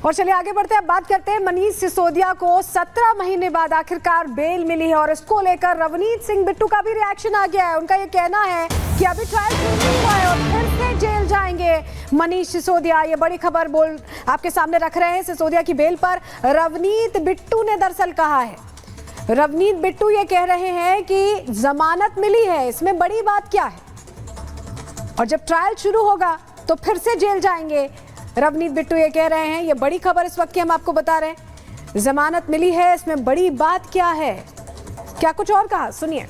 और चलिए आगे बढ़ते हैं, बात करते हैं मनीष सिसोदिया को 17 महीने बाद आखिरकार बेल मिली है और इसको लेकर रवनीत सिंह बिट्टू का भी रिएक्शन आ गया है। उनका ये कहना है कि अभी ट्रायल शुरू हुआ है और फिर से जेल जाएंगे मनीष सिसोदिया। ये बड़ी खबर बोल आपके सामने रख रहे हैं सिसोदिया की बेल पर। रवनीत बिट्टू ने दरअसल कहा है, रवनीत बिट्टू ये कह रहे हैं कि जमानत मिली है, इसमें बड़ी बात क्या है, और जब ट्रायल शुरू होगा तो फिर से जेल जाएंगे। रवनीत बिट्टू ये कह रहे हैं, ये बड़ी खबर इस वक्त की हम आपको बता रहे हैं, जमानत मिली है, इसमें बड़ी बात क्या है, क्या कुछ और कहा, सुनिए।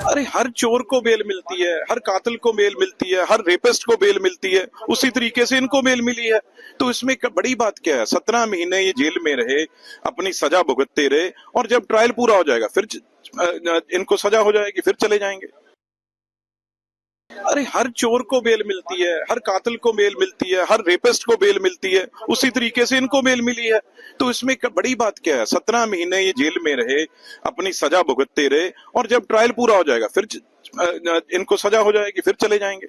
अरे हर चोर को बेल मिलती है, हर कातिल को बेल मिलती है, हर रेपिस्ट को बेल मिलती है, उसी तरीके से इनको बेल मिली है। तो इसमें बड़ी बात क्या है? 17 महीने ये जेल में रहे, अपनी सजा भुगतते रहे, और जब ट्रायल पूरा हो जाएगा फिर इनको सजा हो जाएगी, फिर चले जाएंगे। अरे हर चोर को बेल मिलती है, हर कातिल को बेल मिलती है, हर रेपिस्ट को बेल मिलती है, उसी तरीके से इनको बेल मिली है। तो इसमें बड़ी बात क्या है? 17 महीने ये जेल में रहे, अपनी सजा भुगतते रहे, और जब ट्रायल पूरा हो जाएगा फिर इनको सजा हो जाएगी, फिर चले जाएंगे।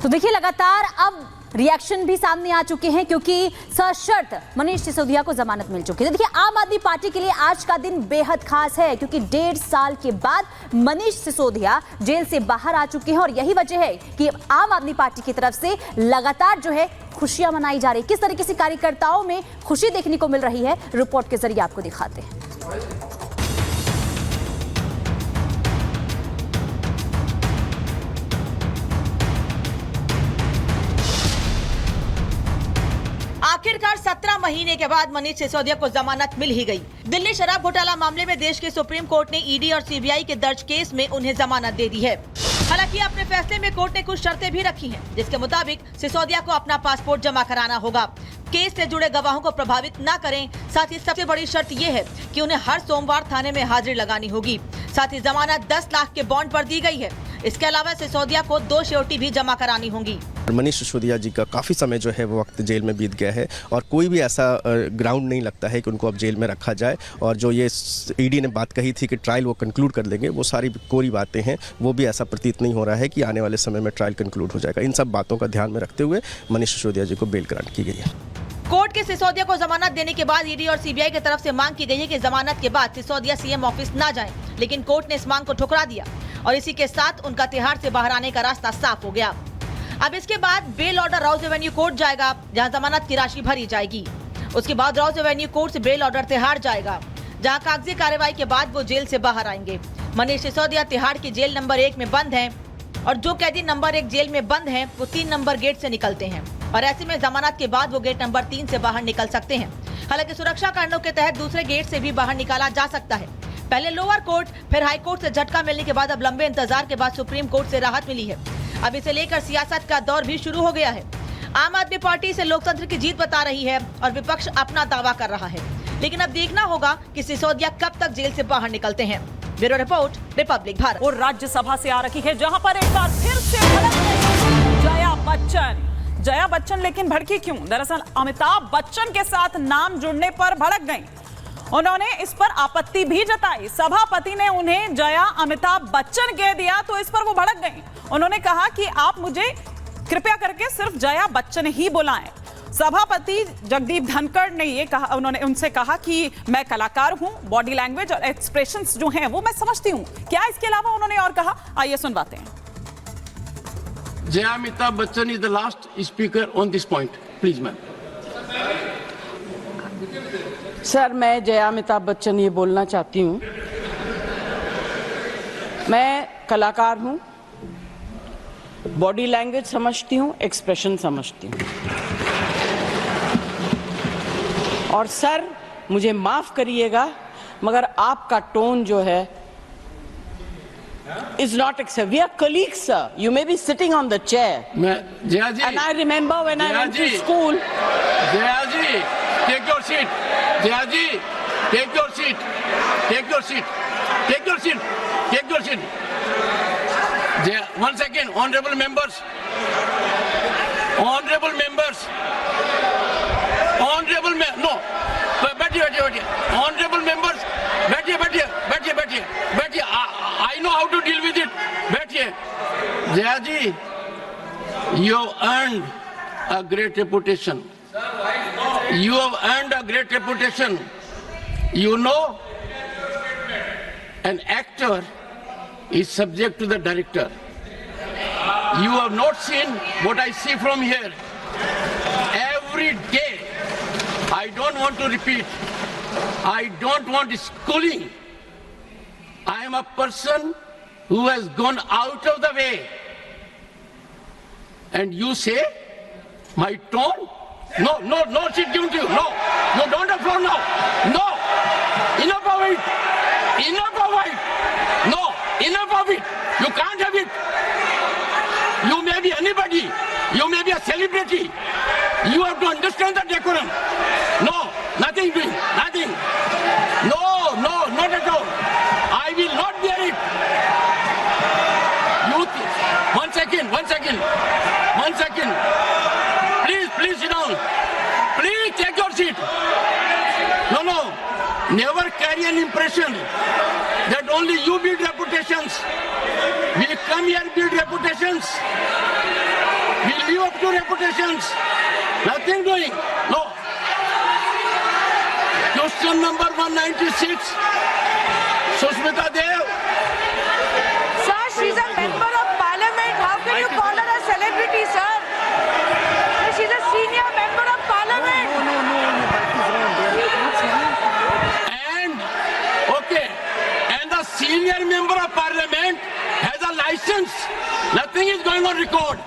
तो देखिए लगातार अब रिएक्शन भी सामने आ चुके हैं क्योंकि सशर्त मनीष सिसोदिया को जमानत मिल चुकी है। देखिए आम आदमी पार्टी के लिए आज का दिन बेहद खास है क्योंकि 1.5 साल के बाद मनीष सिसोदिया जेल से बाहर आ चुके हैं और यही वजह है कि आम आदमी पार्टी की तरफ से लगातार जो है खुशियां मनाई जा रही है। किस तरीके से कार्यकर्ताओं में खुशी देखने को मिल रही है, रिपोर्ट के जरिए आपको दिखाते हैं। आखिरकार 17 महीने के बाद मनीष सिसोदिया को जमानत मिल ही गई। दिल्ली शराब घोटाला मामले में देश के सुप्रीम कोर्ट ने ईडी और सीबीआई के दर्ज केस में उन्हें जमानत दे दी है। हालांकि अपने फैसले में कोर्ट ने कुछ शर्तें भी रखी हैं, जिसके मुताबिक सिसोदिया को अपना पासपोर्ट जमा कराना होगा, केस से जुड़े गवाहों को प्रभावित न करें। साथ ही सबसे बड़ी शर्त ये है कि उन्हें हर सोमवार थाने में हाजिरी लगानी होगी। साथ ही जमानत 10 लाख के बॉन्ड पर दी गई है। इसके अलावा सिसोदिया को 2 श्योरिटी भी जमा करानी होंगी। मनीष सिसोदिया जी का काफ़ी समय जो है वो वक्त जेल में बीत गया है और कोई भी ऐसा ग्राउंड नहीं लगता है कि उनको अब जेल में रखा जाए। और जो ये ईडी ने बात कही थी कि ट्रायल वो कंक्लूड कर लेंगे, वो सारी कोरी बातें हैं, वो भी ऐसा प्रतीत नहीं हो रहा है कि आने वाले समय में ट्रायल कंक्लूड हो जाएगा। इन सब बातों का ध्यान में रखते हुए मनीष सिसोदिया जी को बेल ग्रांट की गई है। कोर्ट के सिसोदिया को जमानत देने के बाद ईडी और सीबीआई की तरफ से मांग की गई है कि जमानत के बाद सिसोदिया सीएम ऑफिस न जाएं, लेकिन कोर्ट ने इस मांग को ठुकरा दिया और इसी के साथ उनका तिहाड़ से बाहर आने का रास्ता साफ हो गया। अब इसके बाद bail order Rouse Avenue court जाएगा, जहां जमानत की राशि भरी जाएगी। उसके बाद राउज एवेन्यू कोर्ट से बेल ऑर्डर तिहाड़ जाएगा, जहां कागजी कार्रवाई के बाद वो जेल से बाहर आएंगे। मनीष सिसोदिया तिहाड़ की जेल नंबर 1 में बंद हैं और जो कैदी नंबर 1 जेल में बंद हैं, वो 3 नंबर गेट से निकलते हैं और ऐसे में जमानत के बाद वो गेट नंबर 3 से बाहर निकल सकते हैं। हालांकि सुरक्षा कारणों के तहत दूसरे गेट से भी बाहर निकाला जा सकता है। पहले लोअर कोर्ट, फिर हाई कोर्ट से झटका मिलने के बाद अब लंबे इंतजार के बाद सुप्रीम कोर्ट से राहत मिली है। अब इसे लेकर सियासत का दौर भी शुरू हो गया है। आम आदमी पार्टी इसे लोकतंत्र की जीत बता रही है और विपक्ष अपना दावा कर रहा है, लेकिन अब देखना होगा कि सिसोदिया कब तक जेल से बाहर निकलते हैं। Bureau report, Republic Bharat. और राज्यसभा से आ रही है जहां पर एक बार फिर से भड़क गई जया बच्चन। जया बच्चन लेकिन भड़की क्यों? दरअसल अमिताभ बच्चन के साथ नाम जुड़ने पर भड़क गईं। उन्होंने इस पर आपत्ति भी जताई। सभापति ने उन्हें जया अमिताभ बच्चन कह दिया तो इस पर वो भड़क गईं। उन्होंने कहा कि आप मुझे कृपया करके सिर्फ जया बच्चन ही बुलाएं। सभापति जगदीप धनखड़ ने ये कहा, उन्होंने उनसे कहा कि मैं कलाकार हूं, बॉडी लैंग्वेज और एक्सप्रेशंस जो हैं वो मैं समझती हूं। क्या इसके अलावा उन्होंने और कहा, आइए सुनवाते हैं। Jaya Amitabh Bachchan is the last speaker on this point, please ma'am. Sir, मैं जया अमिताभ बच्चन ये बोलना चाहती हूँ, मैं कलाकार हूँ, बॉडी लैंग्वेज समझती हूँ, एक्सप्रेशन समझती हूँ। और सर मुझे माफ करिएगा मगर आपका टोन जो है is not acceptable. We are colleagues, sir. You may be sitting on the chair. Jaya ji. And I remember when I went to school. Jaya ji, take your seat. Jaya ji, take your seat. Take your seat. Take your seat. Take your seat. Jaya, 1 second, honorable members. Honorable members. Honorable no. बैठिए. Honorable members. बैठिए. You have earned a great reputation. You have earned a great reputation. You know, an actor is subject to the director. You have not seen what I see from here. Every day, I don't want to repeat. I don't want schooling. I am a person who has gone out of the way. And you say, my tone? No, she's given to you. No, you don't have floor now. No, enough of it. Enough of it. No, enough of it. You can't have it. You may be anybody. You may be a celebrity. You have to understand the decorum. No, nothing doing. Nothing. No, not at all. I will not bear it. One second. Please sit down. Please take your seat. No. Never carry an impression that only you build reputations. We come here and build reputations. We live up to reputations. Nothing doing. No. Question number 196. Sushmita Dev. Sir, she's a member of parliament. How can you call her a celebrity, sir? She's a senior member of parliament. And the senior member of parliament has a license. Nothing is going on record.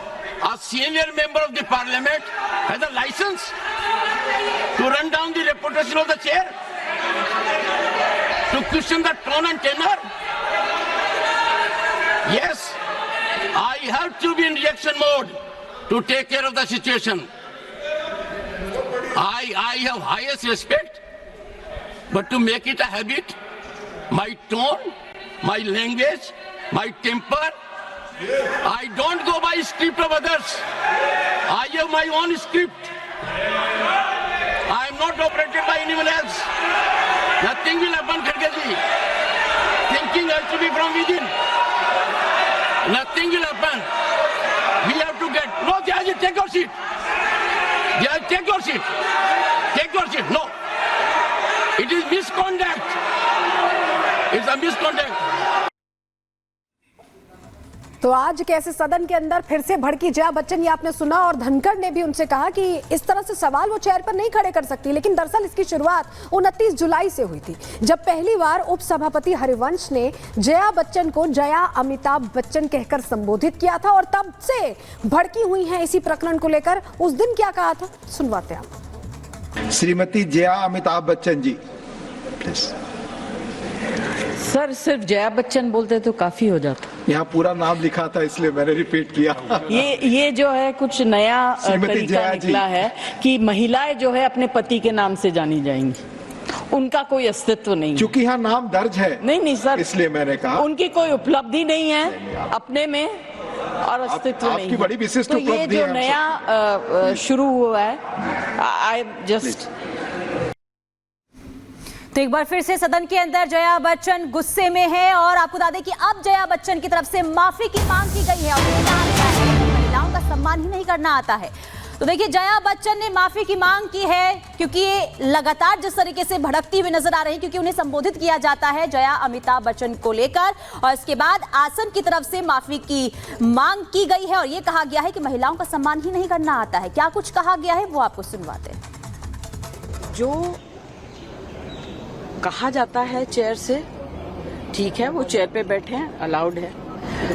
A senior member of the parliament has a license to run down the reputation of the chair, to question the tone and tenor. Yes, I have to be in reaction mode to take care of the situation. I have highest respect, but to make it a habit, my tone, my language, my temper, I don't go by script of others. I have my own script. I am not operated by anyone else. Nothing will happen, Khargeji. Thinking has to be from within. Nothing will happen. We have to get... No, Jayaji, take your seat. Jayaji, take your seat. Take your seat. No. It is misconduct. It's a misconduct. तो आज कैसे सदन के अंदर फिर से भड़की जया बच्चन, ये आपने सुना। और धनखड़ ने भी उनसे कहा कि इस तरह से सवाल वो चेयर पर नहीं खड़े कर सकती, लेकिन दरअसल इसकी शुरुआत 29 जुलाई से हुई थी, जब पहली बार उपसभापति हरिवंश ने जया बच्चन को जया अमिताभ बच्चन कहकर संबोधित किया था, और तब से भड़की हुई हैं इसी प्रकरण को लेकर। उस दिन क्या कहा था, सुनवाते आप। श्रीमती जया अमिताभ बच्चन जी, प्लीज। सर, सिर्फ जया बच्चन बोलते तो काफी हो जाता। यहाँ पूरा नाम लिखा था इसलिए मैंने रिपीट किया। ये जो है कुछ नया तरीका निकला है कि महिलाएं जो है अपने पति के नाम से जानी जाएंगी, उनका कोई अस्तित्व नहीं। क्योंकि यहाँ नाम दर्ज है। नहीं सर, इसलिए मैंने कहा उनकी कोई उपलब्धि नहीं है अपने में और अस्तित्व नहीं। आपकी बड़ी विशिष्ट तो ये जो नया शुरू हुआ है, आई जस्ट। तो एक बार फिर से सदन के अंदर जया बच्चन गुस्से में है, और आपको बता दें कि अब जया बच्चन की तरफ से माफी की मांग की गई है, और ये कहा गया है कि महिलाओं का सम्मान ही नहीं करना आता है। तो देखिए, जया बच्चन ने माफी की मांग की है, क्योंकि ये लगातार जिस तरीके से भड़कती हुई नजर आ रही है, क्योंकि उन्हें संबोधित किया जाता है जया अमिताभ बच्चन को लेकर, और इसके बाद आसन की तरफ से माफी की मांग की गई है, और ये कहा गया है कि महिलाओं का सम्मान ही नहीं करना आता है। क्या कुछ कहा गया है वो आपको सुनवाते हैं। जो कहा जाता है चेयर से, ठीक है, वो चेयर पे बैठे हैं, अलाउड है।